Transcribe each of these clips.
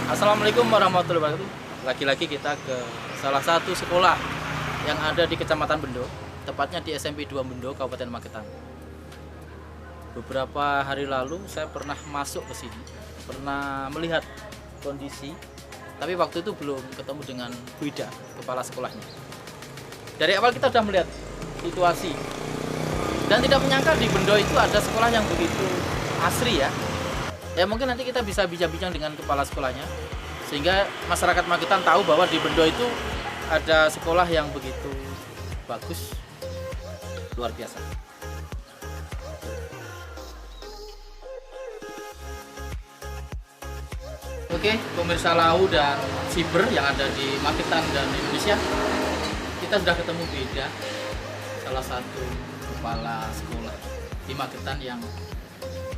Assalamualaikum warahmatullahi wabarakatuh. Lagi-lagi kita ke salah satu sekolah yang ada di Kecamatan Bendo, tepatnya di SMP 2 Bendo, Kabupaten Magetan. Beberapa hari lalu saya pernah masuk ke sini, pernah melihat kondisi, tapi waktu itu belum ketemu dengan Bu Ida, kepala sekolahnya. Dari awal kita sudah melihat situasi dan tidak menyangka di Bendo itu ada sekolah yang begitu asri ya. Ya mungkin nanti kita bisa bincang-bincang dengan kepala sekolahnya sehingga masyarakat Magetan tahu bahwa di Bendo itu ada sekolah yang begitu bagus, luar biasa. Oke, pemirsa Lau dan Siber yang ada di Magetan dan Indonesia, kita sudah ketemu Beda, salah satu kepala sekolah di Magetan yang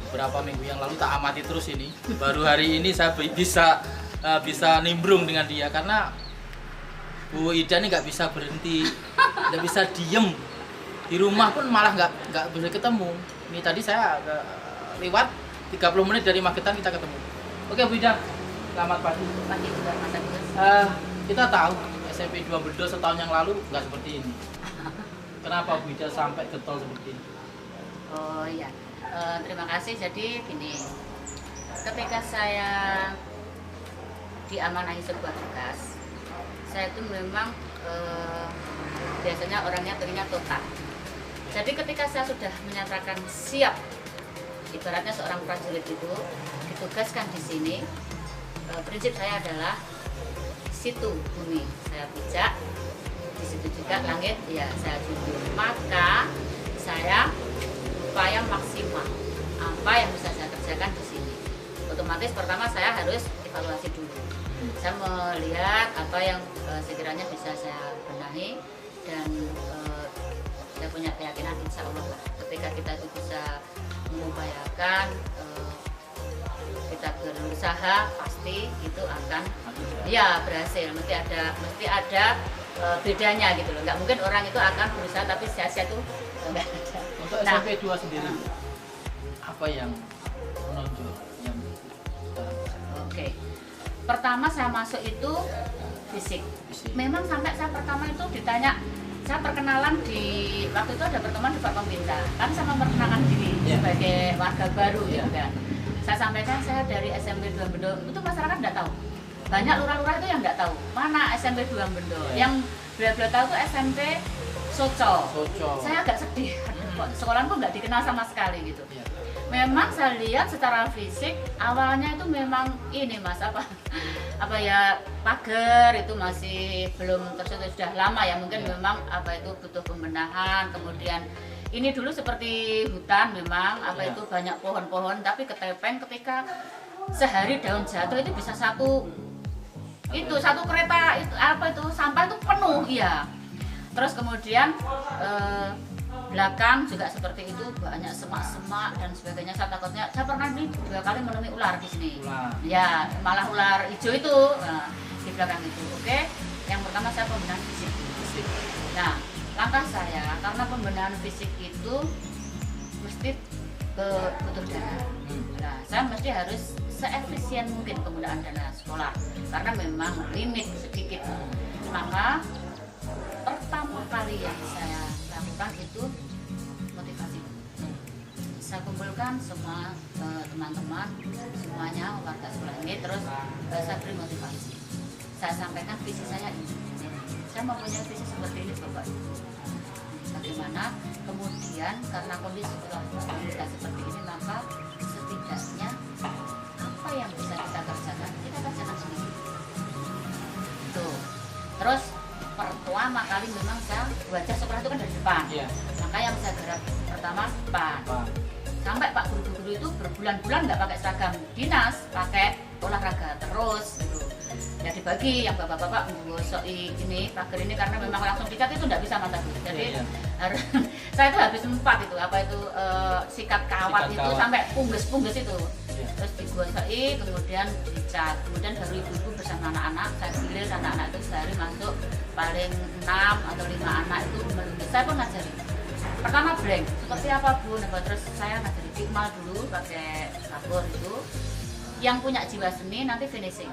beberapa minggu yang lalu tak amati terus ini. Baru hari ini saya bisa nimbrung dengan dia karena Bu Ida ini nggak bisa berhenti, nggak bisa diem. Di rumah pun malah nggak bisa ketemu. Ini tadi saya lewat 30 menit dari Magetan kita ketemu. Oke Bu Ida, selamat pagi. Pagi juga Mas Agus. Kita tahu SMP 2 Bendo setahun yang lalu nggak seperti ini. Kenapa Bu Ida sampai getol seperti ini? Oh iya, terima kasih. Jadi gini, ketika saya diamanahi sebuah tugas, saya itu memang biasanya orangnya pengennya total. Jadi ketika saya sudah menyatakan siap, ibaratnya seorang prajurit itu ditugaskan di sini, prinsip saya adalah situ bumi saya pijak, di situ juga langit ya saya junjung. Maka saya upaya maksimal apa yang bisa saya kerjakan di sini. Otomatis pertama saya harus evaluasi dulu. Saya melihat apa yang sekiranya bisa saya benahi dan saya punya keyakinan insya Allah ketika kita itu bisa mengupayakan, kita berusaha pasti itu akan ya berhasil. Mesti ada bedanya gitu loh. Nggak mungkin orang itu akan berusaha tapi sia-sia itu enggak ada. Untuk SMP 2 sendiri, apa yang menonjol? Oke. Pertama saya masuk itu fisik. Memang sampai saya pertama itu ditanya, saya perkenalan di waktu itu ada pertemuan di Pak Pembinta, kan sama memperkenalkan diri sebagai warga baru gitu kan. Saya sampaikan saya dari SMP 2 Bendo, itu masyarakat nggak tahu. Banyak lurah-lurah itu yang nggak tahu mana SMP 2 Bendo. Yang beliau tahu itu SMP Soco. Saya agak sedih. Sekolahku nggak dikenal sama sekali gitu. Memang saya lihat secara fisik awalnya itu memang ini Mas apa ya, pagar itu masih belum tersentuh, sudah lama ya mungkin memang apa itu butuh pembenahan. Kemudian ini dulu seperti hutan memang itu banyak pohon-pohon tapi ketepeng, ketika sehari daun jatuh itu bisa satu kereta itu sampah itu penuh ya. Terus kemudian belakang juga seperti itu, banyak semak-semak dan sebagainya. Saya takutnya, saya pernah nih 2 kali menemui ular di sini. Ya, malah ular hijau itu di belakang itu. Oke, yang pertama saya pembenahan fisik. Nah, langkah saya karena pembenahan fisik itu mesti butuh dana. Nah, saya mesti harus seefisien mungkin penggunaan dana sekolah karena memang limit sedikit. Maka pertama kali yang saya lakukan itu motivasi. Saya kumpulkan semua teman-teman semuanya warga sekolah ini, terus saya beri motivasi. Saya sampaikan visi saya ini. Saya mempunyai visi seperti ini Bapak. Bagaimana kemudian karena kondisi sekolah kita seperti ini, maka setidaknya apa yang bisa kita kerjakan sendiri. Tuh. Terus pertama kali memang saya wajah sekolah itu kan dari depan, maka yang saya garap pertama depan. Sampai Pak guru-guru itu berbulan-bulan nggak pakai seragam dinas, pakai olahraga terus gitu. Ya dibagi yang bapak-bapak menggosoi ini pagar ini karena memang langsung dicat itu nggak bisa mata guru. Jadi harus saya itu habis 4 itu sikat kawat itu sampai pungges itu. Terus digosoi, kemudian dicat, kemudian baru ibu-ibu bersama anak-anak, saya pilih anak-anak itu sehari masuk paling 6 atau 5 anak itu melukis. Saya pun ngajari. Pertama blank, seperti apa Bu? Terus saya ngajari diukmal dulu pakai sabun itu, yang punya jiwa seni nanti finishing.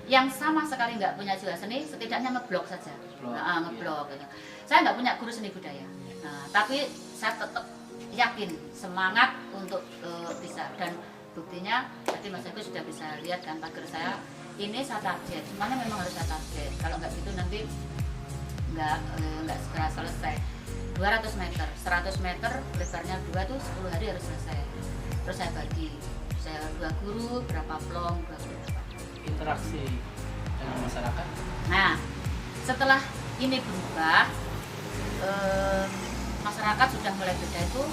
Yang sama sekali nggak punya jiwa seni, setidaknya ngeblok saja. Ngeblok. Gitu. Saya nggak punya guru seni budaya. Nah, tapi saya tetap yakin, semangat untuk bisa. Dan buktinya tadi Mas Agus sudah bisa lihat kan pagar saya. Ini saya target, semuanya memang harus saya target. Kalau nggak gitu nanti nggak segera selesai. 200 meter, 100 meter, lebarnya 2 tuh 10 hari harus selesai. Terus saya bagi, saya 2 guru, berapa plong, berapa interaksi dengan masyarakat. Nah, setelah ini berubah, masyarakat sudah mulai beda itu.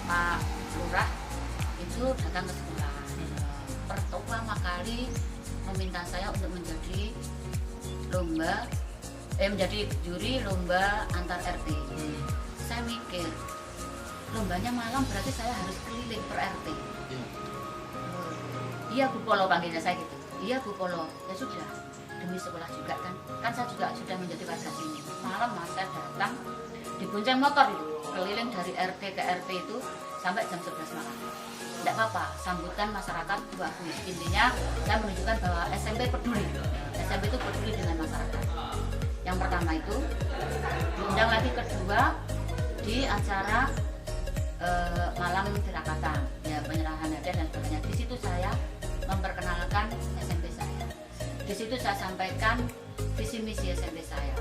Pak Lurah itu datang ke sekolah. Pertama kali meminta saya untuk menjadi menjadi juri lomba antar RT. Saya mikir, lombanya malam berarti saya harus keliling per RT. Iya Bu Polo, panggilnya saya gitu. Iya Bu Polo, ya sudah, demi sekolah juga kan saya juga sudah menjadi warga sini. Malam Mas saya datang dibonceng motor itu, keliling dari RT ke RT itu sampai jam 11 malam. Tidak apa-apa, sambutan masyarakat bagus. Intinya saya menunjukkan bahwa SMP peduli. SMP itu peduli dengan masyarakat. Yang pertama itu diundang lagi kedua di acara malam tirakatan, ya penyerahan hadiah dan sebagainya. Di situ saya memperkenalkan SMP saya. Di situ saya sampaikan visi misi SMP saya.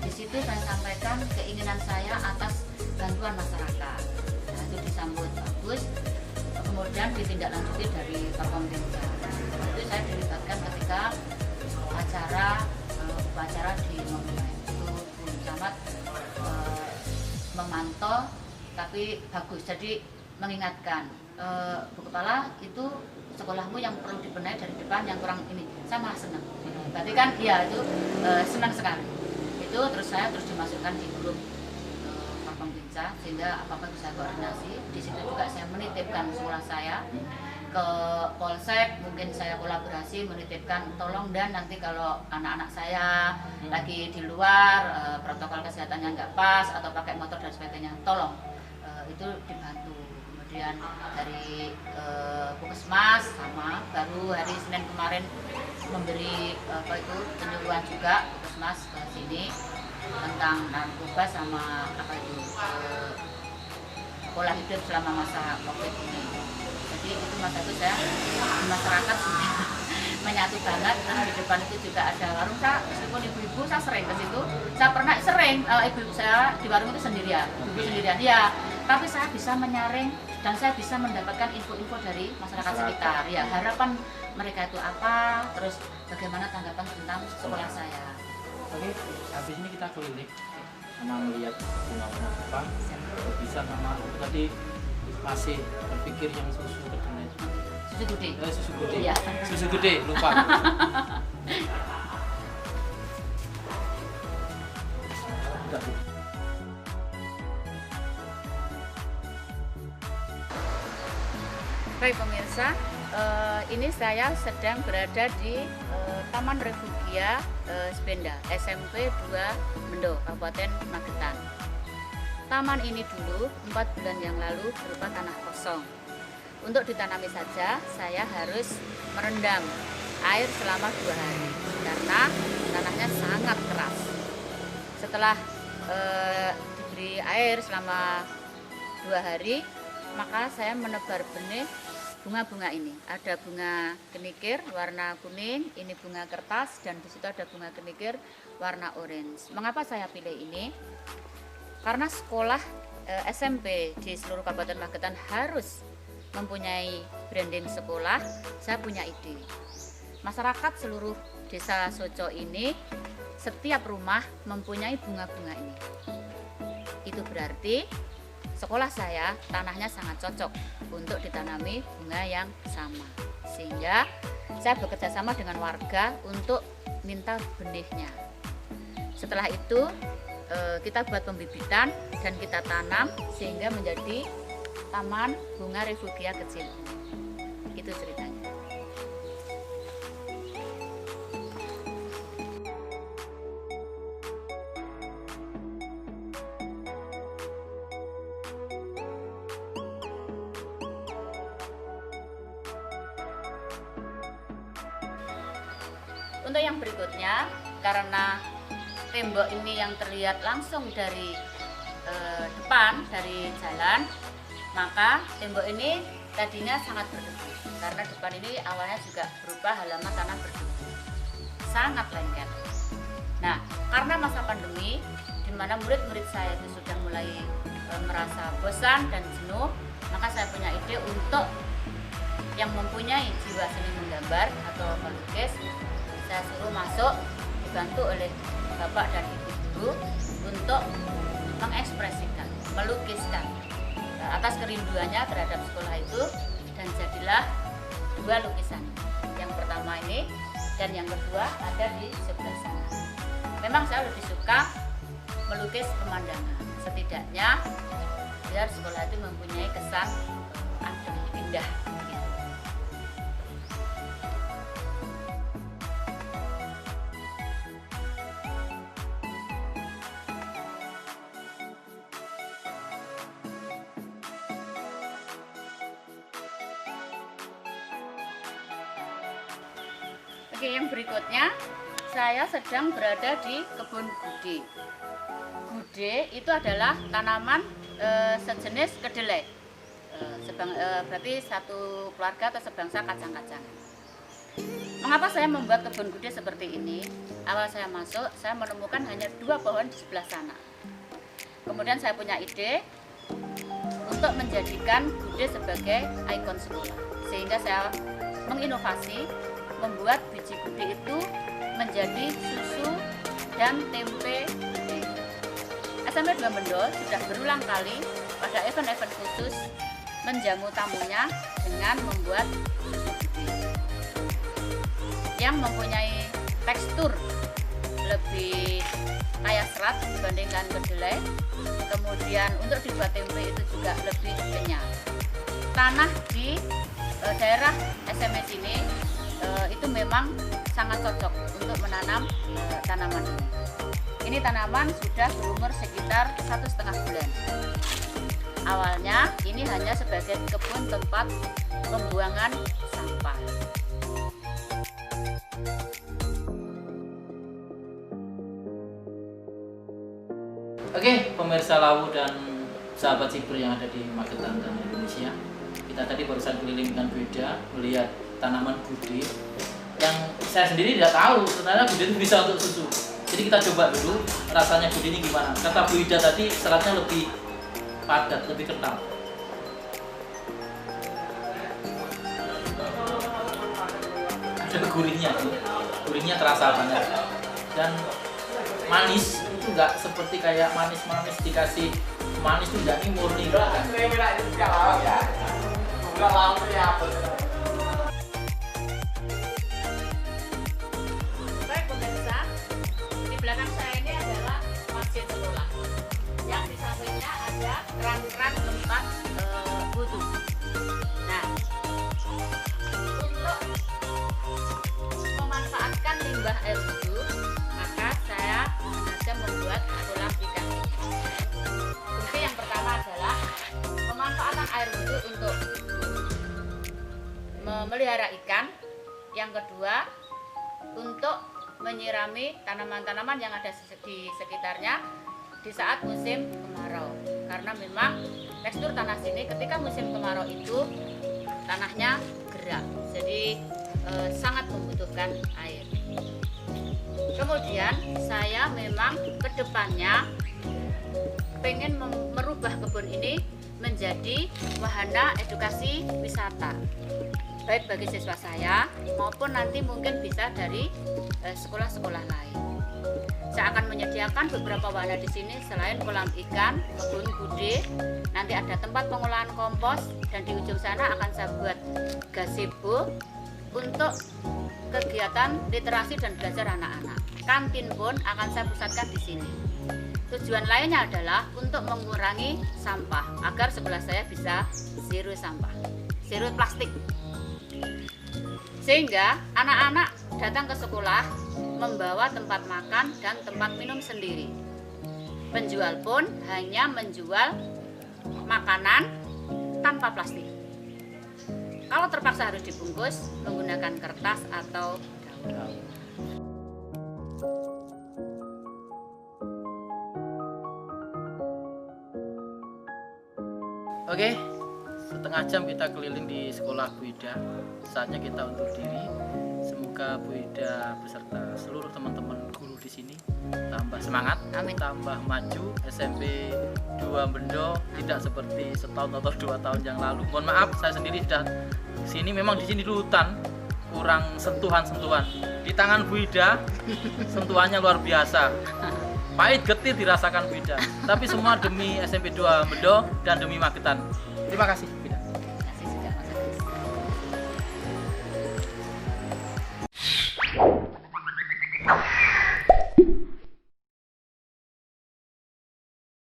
Di situ saya sampaikan keinginan saya atas bantuan masyarakat. Nah, itu disambut bagus. Kemudian ditindaklanjuti dari Forkompimda. Itu saya dilibatkan ketika upacara di Monumen. Itu Bu Camat memantau, tapi bagus. Jadi mengingatkan, Bu Kepala itu sekolahmu yang perlu dibenahi dari depan, yang kurang ini. Saya malah senang. Berarti kan iya itu senang sekali. Itu terus dimasukkan di grup Forkompimda sehingga apa-apa bisa koordinasi. Di situ juga saya menitipkan sekolah saya ke Polsek, mungkin saya kolaborasi menitipkan tolong dan nanti kalau anak-anak saya lagi di luar protokol kesehatannya nggak pas atau pakai motor dan sebagainya, tolong itu dibantu. Kemudian dari Puskesmas sama baru hari Senin kemarin memberi penyuluhan juga Puskesmas ke sini tentang narkoba sama pola hidup selama masa COVID ini. Jadi itu masa itu saya di masyarakat sudah menyatu banget. Terus di depan itu juga ada warung, saya meskipun ibu-ibu saya sering ke situ. Saya pernah ibu-ibu saya di warung itu sendirian, ya. Tapi saya bisa menyaring dan saya bisa mendapatkan info-info dari masyarakat sekitar. Ya, harapan mereka itu apa, terus bagaimana tanggapan tentang sekolah saya. Oke, habis ini kita keliling sama melihat bunga-bunga apa bisa sama tadi masih berpikir yang susu kedelai. Susu gede. Susu gede. Iya. Susu gede, lupa. Baik pemirsa, ini saya sedang berada di Taman Refugia Spenda SMP 2 Mendo, Kabupaten Magetan. Taman ini dulu 4 bulan yang lalu berupa tanah kosong. Untuk ditanami saja, saya harus merendam air selama 2 hari karena tanahnya sangat keras. Setelah diberi air selama 2 hari, maka saya menebar benih bunga-bunga ini. Ada bunga kenikir warna kuning, ini bunga kertas, dan di situ ada bunga kenikir warna orange. Mengapa saya pilih ini? Karena sekolah SMP di seluruh Kabupaten Magetan harus mempunyai branding sekolah. Saya punya ide. Masyarakat seluruh desa Soco ini, setiap rumah mempunyai bunga-bunga ini. Itu berarti sekolah saya tanahnya sangat cocok untuk ditanami bunga yang sama. Sehingga saya bekerja sama dengan warga untuk minta benihnya. Setelah itu kita buat pembibitan dan kita tanam sehingga menjadi taman bunga refugia kecil. Itu ceritanya. Untuk yang berikutnya, karena tembok ini yang terlihat langsung dari depan, dari jalan, maka tembok ini tadinya sangat berdebu. Karena depan ini awalnya juga berupa halaman tanah berdebu, sangat lengket. Nah, karena masa pandemi, di mana murid-murid saya itu sudah mulai merasa bosan dan jenuh, maka saya punya ide untuk yang mempunyai jiwa seni menggambar atau melukis, saya suruh masuk, dibantu oleh bapak dan ibu guru untuk mengekspresikan, melukiskan atas kerinduannya terhadap sekolah itu, dan jadilah 2 lukisan. Yang pertama ini dan yang kedua ada di sebelah sana. Memang saya lebih suka melukis pemandangan, setidaknya biar sekolah itu mempunyai kesan adem, indah gitu. Oke, yang berikutnya saya sedang berada di kebun gude. Gude itu adalah tanaman sejenis kedelai, berarti satu keluarga atau sebangsa kacang-kacangan. Mengapa saya membuat kebun gude seperti ini? Awal saya masuk, saya menemukan hanya 2 pohon di sebelah sana. Kemudian saya punya ide untuk menjadikan gude sebagai ikon sekolah, sehingga saya menginovasi, membuat biji gude itu menjadi susu dan tempe gude. SMP 2 Mendol sudah berulang kali pada event-event khusus menjamu tamunya dengan membuat susu gude yang mempunyai tekstur lebih kaya serat dibandingkan kedelai. Kemudian untuk dibuat tempe itu juga lebih kenyal. Tanah di daerah SMS ini itu memang sangat cocok untuk menanam tanaman ini. Ini tanaman sudah berumur sekitar 1,5 bulan. Awalnya ini hanya sebagai kebun tempat pembuangan sampah. Oke, pemirsa Lawu dan sahabat Siber yang ada di Magetan dan Indonesia, kita tadi barusan keliling dengan Beda melihat tanaman gude yang saya sendiri tidak tahu ternyata gude itu bisa untuk susu. Jadi kita coba dulu rasanya gude ini gimana. Kata Bu Ida tadi seratnya lebih padat, lebih kental. Ada gurihnya terasa banget, dan manis itu nggak seperti kayak manis-manis dikasih manis itu tidak murni kan. Baik pemirsa, di belakang saya ini adalah masjid sekolah, yang di sampingnya ada keran-keran tempat wudhu. Nah, untuk memanfaatkan limbah air wudhu, maka saya sengaja membuat kolam ikan ini. Fungsi yang pertama adalah pemanfaatan air wudhu untuk memelihara ikan. Yang kedua, untuk menyirami tanaman-tanaman yang ada di sekitarnya di saat musim kemarau. Karena memang tekstur tanah sini ketika musim kemarau itu tanahnya gerak, jadi sangat membutuhkan air. Kemudian saya memang kedepannya pengen merubah kebun ini menjadi wahana edukasi wisata, baik bagi siswa saya maupun nanti mungkin bisa dari sekolah-sekolah lain. Saya akan menyediakan beberapa wahana di sini selain kolam ikan, kebun gude, nanti ada tempat pengolahan kompos, dan di ujung sana akan saya buat gazebo untuk kegiatan literasi dan belajar anak-anak. Kantin pun akan saya pusatkan di sini. Tujuan lainnya adalah untuk mengurangi sampah agar sekolah saya bisa zero sampah, zero plastik. Sehingga anak-anak datang ke sekolah membawa tempat makan dan tempat minum sendiri. Penjual pun hanya menjual makanan tanpa plastik. Kalau terpaksa harus dibungkus menggunakan kertas atau daun. Oke, setengah jam kita keliling di sekolah Bu Ida. Saatnya kita undur diri. Semoga Bu Ida beserta seluruh teman-teman guru di sini tambah semangat, Amin. tambah maju. SMP 2 Bendo tidak seperti setahun atau 2 tahun yang lalu. Mohon maaf, saya sendiri sudah sini, memang di sini rutan kurang sentuhan-sentuhan. Di tangan Bu Ida, sentuhannya luar biasa. Pahit getih dirasakan Bu Ida. Tapi semua demi SMP 2 Bendo dan demi Magetan. Terima kasih.